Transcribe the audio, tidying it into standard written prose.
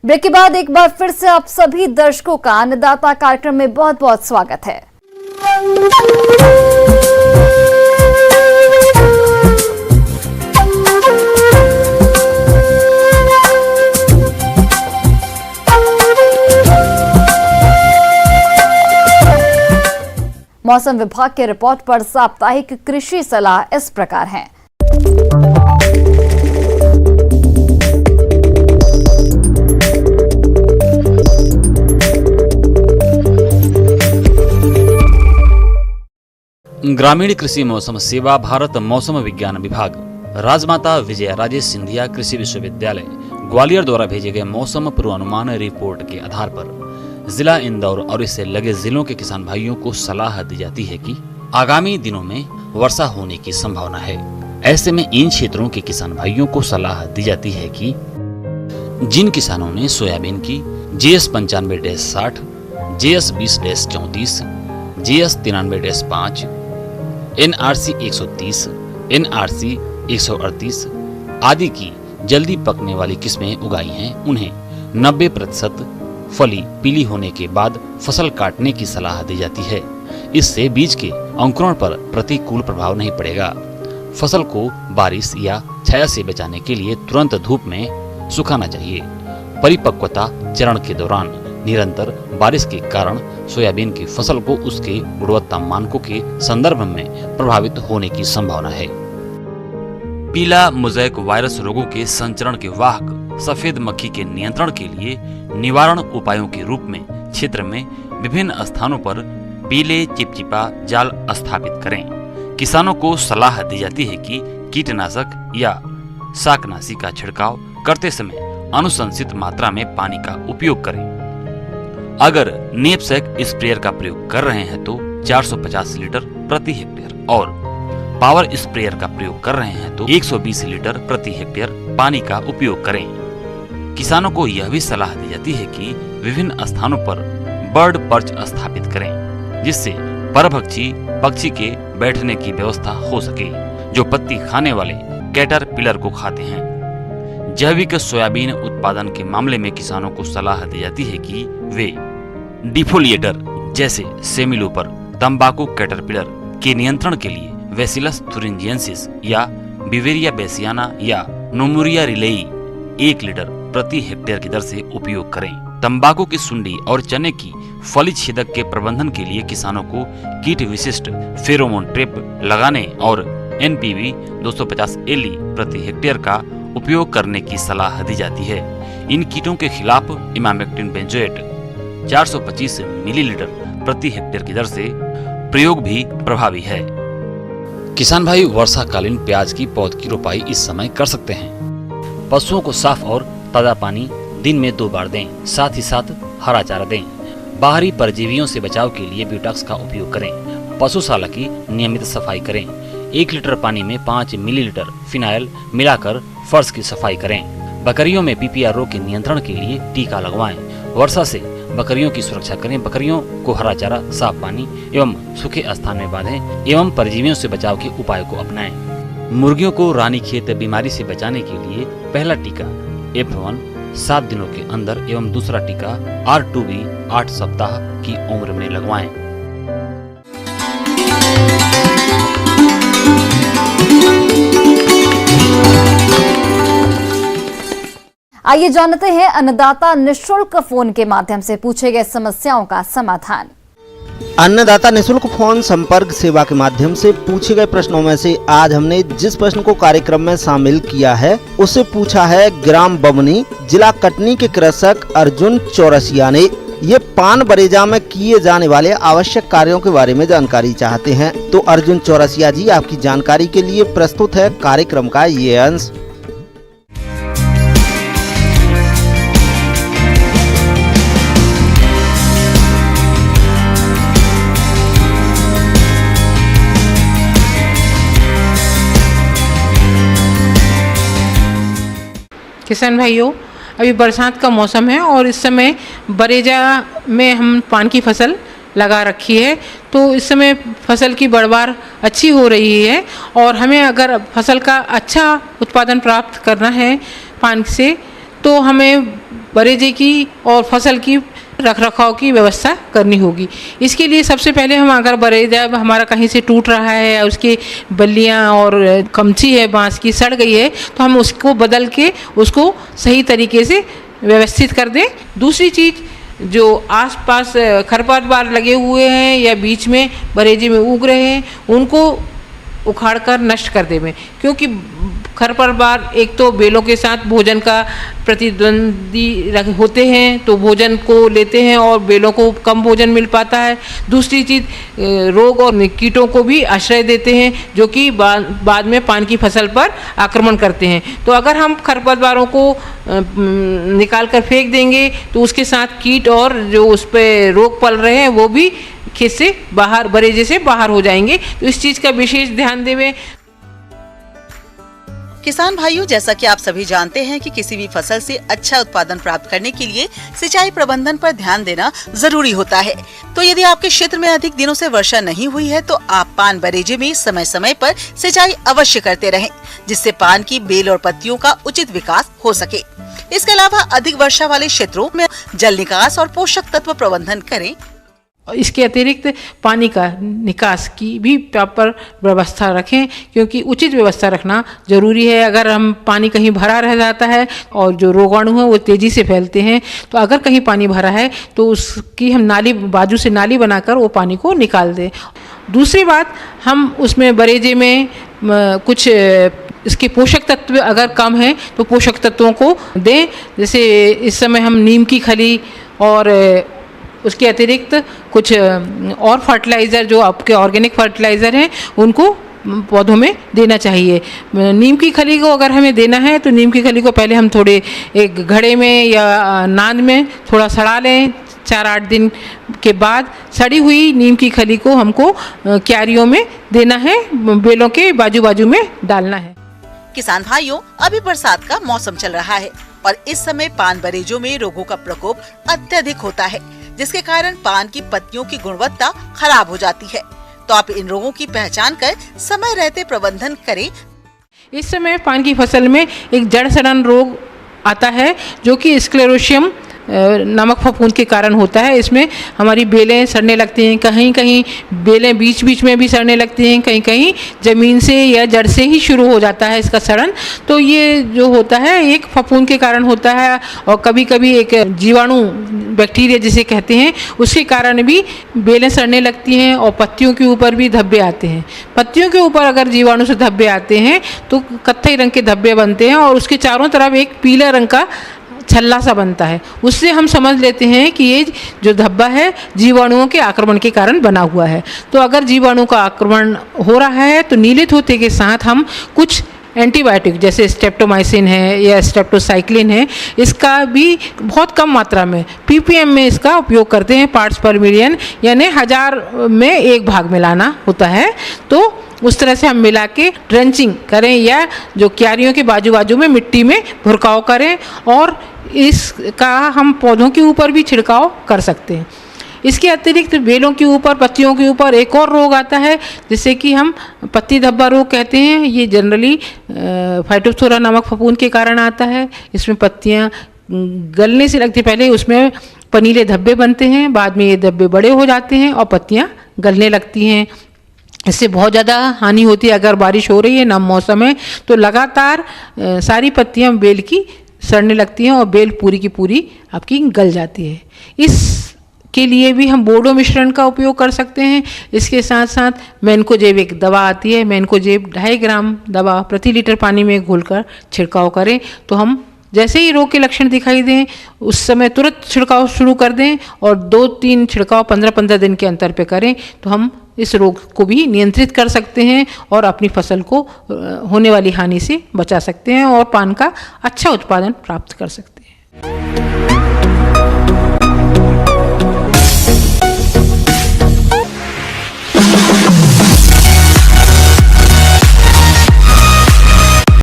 Break के बाद एक बार फिर से आप सभी दर्शकों का अन्नदाता कार्यक्रम में बहुत बहुत स्वागत है। मौसम विभाग के रिपोर्ट पर साप्ताहिक कृषि सलाह इस प्रकार है। ग्रामीण कृषि मौसम सेवा भारत मौसम विज्ञान विभाग राजमाता विजया राजे सिंधिया कृषि विश्वविद्यालय ग्वालियर द्वारा भेजे गए मौसम पूर्वानुमान रिपोर्ट के आधार पर जिला इंदौर और इससे लगे जिलों के किसान भाइयों को सलाह दी जाती है कि आगामी दिनों में वर्षा होने की संभावना है। ऐसे में इन क्षेत्रों के किसान भाइयों को सलाह दी जाती है कि जिन किसानों ने सोयाबीन की JS 95-60, JS 20-34, JS 93-5, NRC 130, NRC 138 आदि की जल्दी पकने वाली किस्में उगाई हैं, उन्हें 90% फली पीली होने के बाद फसल काटने की सलाह दी जाती है। इससे बीज के अंकुरण पर प्रतिकूल प्रभाव नहीं पड़ेगा। फसल को बारिश या छाया से बचाने के लिए तुरंत धूप में सुखाना चाहिए। परिपक्वता चरण के दौरान निरंतर बारिश के कारण सोयाबीन की फसल को उसके गुणवत्ता मानकों के संदर्भ में प्रभावित होने की संभावना है। पीला मोज़ेक वायरस रोगों के संचरण के वाहक सफेद मक्खी के नियंत्रण के लिए निवारण उपायों के रूप में क्षेत्र में विभिन्न स्थानों पर पीले चिपचिपा जाल स्थापित करें। किसानों को सलाह दी जाती है कि कीटनाशक या शाकनाशी का छिड़काव करते समय अनुशंसित मात्रा में पानी का उपयोग करें। अगर नेपसेक स्प्रेयर का प्रयोग कर रहे हैं तो 450 लीटर प्रति हेक्टेयर और पावर स्प्रेयर का प्रयोग कर रहे हैं तो 120 लीटर प्रति हेक्टेयर पानी का उपयोग करें। किसानों को यह भी सलाह दी जाती है कि विभिन्न स्थानों पर बर्ड पर्च स्थापित करें, जिससे परभक्षी पक्षी के बैठने की व्यवस्था हो सके जो पत्ती खाने वाले कैटरपिलर को खाते हैं। जैविक सोयाबीन उत्पादन के मामले में किसानों को सलाह दी जाती है कि वे डिफोलिएटर जैसे सेमिलोपर तंबाकू कैटरपिलर के नियंत्रण के लिए बैसिलस thuringiensis या बिवेरिया बेसियाना या नोमुरिया रिलेई 1 लीटर प्रति हेक्टेयर की दर से उपयोग करें। तंबाकू की सुंडी और चने की फली छेदक के प्रबंधन के लिए किसानों को कीट विशिष्ट फेरोमोन ट्रैप लगाने और NPV 250 LE प्रति हेक्टेयर का उपयोग करने की सलाह दी जाती है। इन कीटों के खिलाफ इमामेक्टिन बेंजोएट 425 मिलीलीटर प्रति हेक्टेयर की दर से प्रयोग भी प्रभावी है। किसान भाई वर्षाकालीन प्याज की पौध की रोपाई इस समय कर सकते हैं। पशुओं को साफ और ताजा पानी दिन में 2 बार दें, साथ ही साथ हरा चारा दें। बाहरी परजीवियों से बचाव के लिए ब्यूटॉक्स का उपयोग करें। पशुशाला की नियमित सफाई करें। 1 लीटर पानी में 5 मिलीलीटर फिनाइल मिलाकर फर्श की सफाई करें। बकरियों में PPR रोग के नियंत्रण के लिए टीका लगवाएं। वर्षा से बकरियों की सुरक्षा करें। बकरियों को हरा चारा, साफ पानी एवं सूखे स्थान में बांधें एवं परजीवियों से बचाव के उपाय को अपनाएं। मुर्गियों को रानीखेत बीमारी से बचाने के लिए पहला टीका F1 7 दिनों के अंदर एवं दूसरा टीका R2B 8 सप्ताह की उम्र में लगवाएं। आइए जानते हैं अन्नदाता निःशुल्क फोन के माध्यम से पूछे गए समस्याओं का समाधान। अन्नदाता निःशुल्क फोन संपर्क सेवा के माध्यम से पूछे गए प्रश्नों में से आज हमने जिस प्रश्न को कार्यक्रम में शामिल किया है उसे पूछा है ग्राम बमनी जिला कटनी के कृषक अर्जुन चौरसिया ने। ये पान बरेजा में किए जाने वाले आवश्यक कार्यों के बारे में जानकारी चाहते हैं। तो अर्जुन चौरसिया जी, आपकी जानकारी के लिए प्रस्तुत है कार्यक्रम का ये अंश। किसान भाइयों, अभी बरसात का मौसम है और इस समय बरेजा में हम पान की फसल लगा रखी है। तो इस समय फसल की बढ़वार अच्छी हो रही है और हमें अगर फसल का अच्छा उत्पादन प्राप्त करना है पान से तो हमें बरेजे की और फसल की रख रखाव की व्यवस्था करनी होगी। इसके लिए सबसे पहले हम अगर बरेजा हमारा कहीं से टूट रहा है या उसकी बल्लियाँ और कमची है बांस की सड़ गई है तो हम उसको बदल के उसको सही तरीके से व्यवस्थित कर दें। दूसरी चीज़, जो आसपास खरपतवार लगे हुए हैं या बीच में बरेजे में उग रहे हैं उनको उखाड़ कर नष्ट कर दें, क्योंकि खरपतवार एक तो बेलों के साथ भोजन का प्रतिद्वंदी होते हैं तो भोजन को लेते हैं और बेलों को कम भोजन मिल पाता है। दूसरी चीज़, रोग और कीटों को भी आश्रय देते हैं जो कि बाद में पान की फसल पर आक्रमण करते हैं। तो अगर हम खरपतवारों को निकाल कर फेंक देंगे तो उसके साथ कीट और जो उस पर रोग पल रहे हैं वो भी खेत से बाहर, बरेजे से बाहर हो जाएंगे। तो इस चीज़ का विशेष ध्यान देवें। किसान भाइयों, जैसा कि आप सभी जानते हैं कि किसी भी फसल से अच्छा उत्पादन प्राप्त करने के लिए सिंचाई प्रबंधन पर ध्यान देना जरूरी होता है। तो यदि आपके क्षेत्र में अधिक दिनों से वर्षा नहीं हुई है तो आप पान बरेजे में समय समय पर सिंचाई अवश्य करते रहें, जिससे पान की बेल और पत्तियों का उचित विकास हो सके। इसके अलावा अधिक वर्षा वाले क्षेत्रों में जल निकास और पोषक तत्व प्रबंधन करें। इसके अतिरिक्त पानी का निकास की भी प्रॉपर व्यवस्था रखें, क्योंकि उचित व्यवस्था रखना जरूरी है। अगर हम पानी कहीं भरा रह जाता है और जो रोगाणु हैं वो तेज़ी से फैलते हैं, तो अगर कहीं पानी भरा है तो उसकी हम नाली, बाजू से नाली बनाकर वो पानी को निकाल दें। दूसरी बात, हम उसमें बरेजे में कुछ इसके पोषक तत्व अगर कम हैं तो पोषक तत्वों को दें। जैसे इस समय हम नीम की खली और उसके अतिरिक्त कुछ और फर्टिलाइज़र जो आपके ऑर्गेनिक फर्टिलाइज़र हैं उनको पौधों में देना चाहिए। नीम की खली को अगर हमें देना है तो नीम की खली को पहले हम थोड़े एक घड़े में या नाद में थोड़ा सड़ा लें। 4-8 दिन के बाद सड़ी हुई नीम की खली को हमको क्यारियों में देना है, बेलों के बाजू बाजू में डालना है। किसान भाइयों, अभी बरसात का मौसम चल रहा है और इस समय पान बरेजों में रोगों का प्रकोप अत्यधिक होता है, जिसके कारण पान की पत्तियों की गुणवत्ता खराब हो जाती है। तो आप इन रोगों की पहचान कर समय रहते प्रबंधन करें। इस समय पान की फसल में एक जड़ सड़न रोग आता है जो कि स्क्लेरोशियम नामक फफूंद के कारण होता है। इसमें हमारी बेलें सड़ने लगती हैं, कहीं कहीं बेलें बीच बीच में भी सड़ने लगती हैं, कहीं कहीं ज़मीन से या जड़ से ही शुरू हो जाता है इसका सड़न। तो ये जो होता है एक फफूंद के कारण होता है और कभी कभी एक जीवाणु, बैक्टीरिया जिसे कहते हैं, उसके कारण भी बेलें सड़ने लगती हैं और पत्तियों के ऊपर भी धब्बे आते हैं। पत्तियों के ऊपर अगर जीवाणु से धब्बे आते हैं तो कत्थई रंग के धब्बे बनते हैं और उसके चारों तरफ एक पीला रंग का छल्ला सा बनता है। उससे हम समझ लेते हैं कि ये जो धब्बा है जीवाणुओं के आक्रमण के कारण बना हुआ है। तो अगर जीवाणु का आक्रमण हो रहा है तो नीले तोते के साथ हम कुछ एंटीबायोटिक जैसे स्ट्रेप्टोमाइसिन है या स्ट्रेप्टोसाइक्लिन है, इसका भी बहुत कम मात्रा में ppm में इसका उपयोग करते हैं। पार्ट्स पर मिलियन यानी 1000 में 1 भाग मिलाना होता है। तो उस तरह से हम मिला के ड्रेंचिंग करें या जो क्यारियों के बाजू बाजू में मिट्टी में भुरकाव करें और इसका हम पौधों के ऊपर भी छिड़काव कर सकते हैं। इसके अतिरिक्त बेलों के ऊपर, पत्तियों के ऊपर एक और रोग आता है जिसे कि हम पत्ती धब्बा रोग कहते हैं। ये जनरली फाइटोप्थोरा नामक फफूंद के कारण आता है। इसमें पत्तियां गलने से लगती, पहले उसमें पनीले धब्बे बनते हैं, बाद में ये धब्बे बड़े हो जाते हैं और पत्तियां गलने लगती हैं। इससे बहुत ज़्यादा हानि होती है। अगर बारिश हो रही है, नम मौसम है, तो लगातार सारी पत्तियां बेल की सड़ने लगती हैं और बेल पूरी की पूरी आपकी गल जाती है। इसके लिए भी हम बोडो मिश्रण का उपयोग कर सकते हैं। इसके साथ साथ मैनकोजेब एक दवा आती है, मैनकोजेब 2.5 ग्राम दवा प्रति लीटर पानी में घोलकर छिड़काव करें। तो हम जैसे ही रोग के लक्षण दिखाई दें उस समय तुरंत छिड़काव शुरू कर दें और 2-3 छिड़काव 15-15 दिन के अंतर पे करें तो हम इस रोग को भी नियंत्रित कर सकते हैं और अपनी फसल को होने वाली हानि से बचा सकते हैं और पान का अच्छा उत्पादन प्राप्त कर सकते हैं।